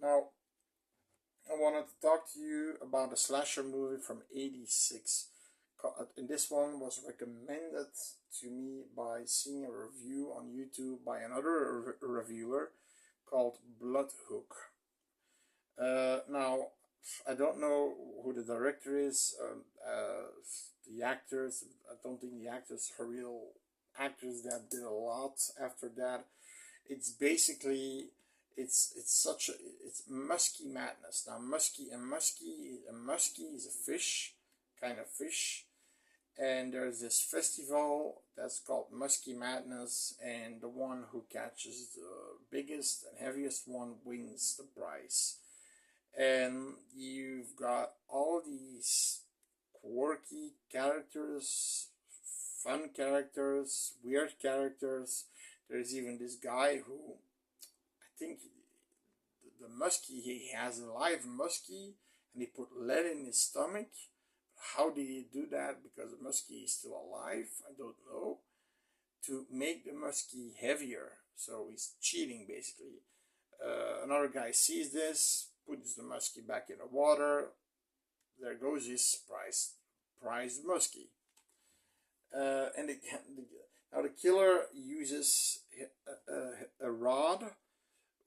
Now, I wanted to talk to you about a slasher movie from '86. And this one was recommended to me by seeing a review on YouTube by another reviewer called Bloodhook. Now, I don't know who the director is, the actors. I don't think the actors are real actors that did a lot after that. It's basically it's such a it's musky madness. Now musky is a fish, kind of fish, and there's this festival that's called Musky Madness, and the one who catches the biggest and heaviest one wins the prize. And you've got all these quirky characters, fun characters, weird characters. There's even this guy who I think the muskie, he has a live muskie and he put lead in his stomach. How did he do that? Because the muskie is still alive, I don't know. To make the muskie heavier, so he's cheating basically. Another guy sees this, puts the muskie back in the water. There goes his prized muskie. Now the killer uses a rod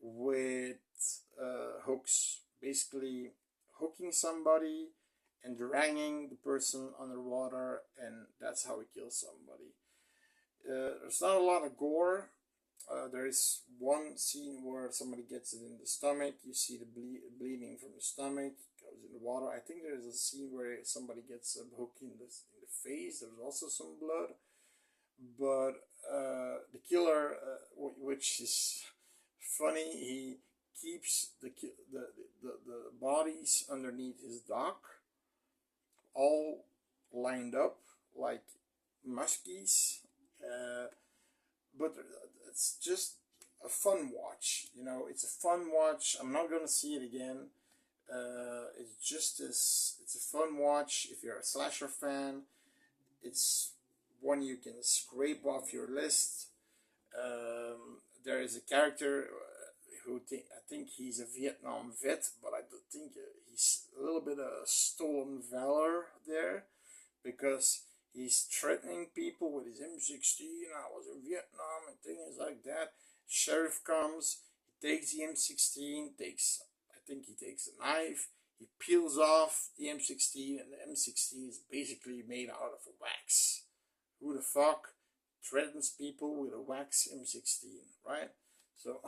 with hooks, basically hooking somebody and dragging the person underwater, and that's how he kills somebody. There's not a lot of gore. There is one scene where somebody gets it in the stomach. You see the bleeding from the stomach, goes in the water. I think there's a scene where somebody gets a hook in the face. There's also some blood. But the killer, which is funny, he keeps the bodies underneath his dock, all lined up like muskies. But it's just a fun watch, it's a fun watch. I'm not gonna see it again. It's a fun watch. If you're a slasher fan, it's one you can scrape off your list. There is a character who I think he's a Vietnam vet, but I don't think he's a little bit of stolen valor there, because he's threatening people with his M16. I was in Vietnam and things like that. Sheriff comes, he takes the M16, I think he takes a knife, he peels off the M16, and the M16 is basically made out of wax. Who the fuck threatens people with a wax M16, right? So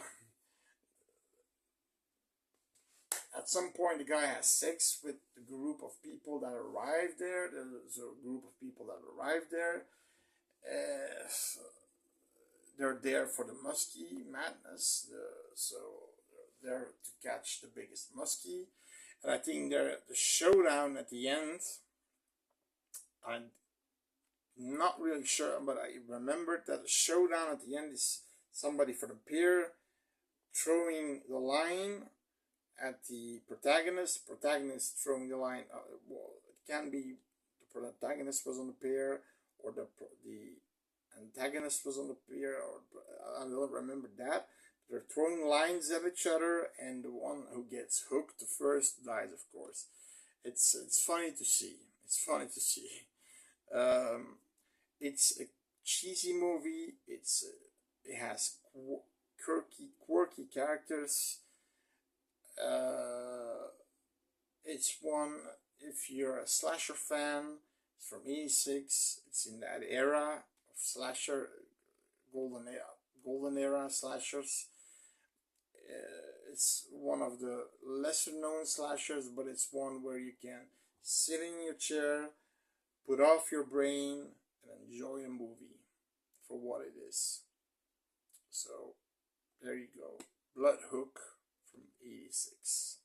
at some point the guy has sex with the group of people that arrived there. There's a group of people that arrived there. They're there for the muskie madness, so they're there to catch the biggest muskie. And I think the showdown at the end, I'm not really sure, but I remembered that the showdown at the end is somebody from the pier throwing the line at the protagonist. Protagonist throwing the line. Well, it can be the protagonist was on the pier, or the antagonist was on the pier, or I don't remember that. They're throwing lines at each other, and the one who gets hooked the first dies, of course. It's funny to see. It's funny to see. It's a cheesy movie. It has quirky characters. It's one, if you're a slasher fan, it's from '86. It's in that era of slasher, golden era slashers. It's one of the lesser known slashers, but it's one where you can sit in your chair, put off your brain, and enjoy a movie for what it is. So there you go, Bloodhook from '86.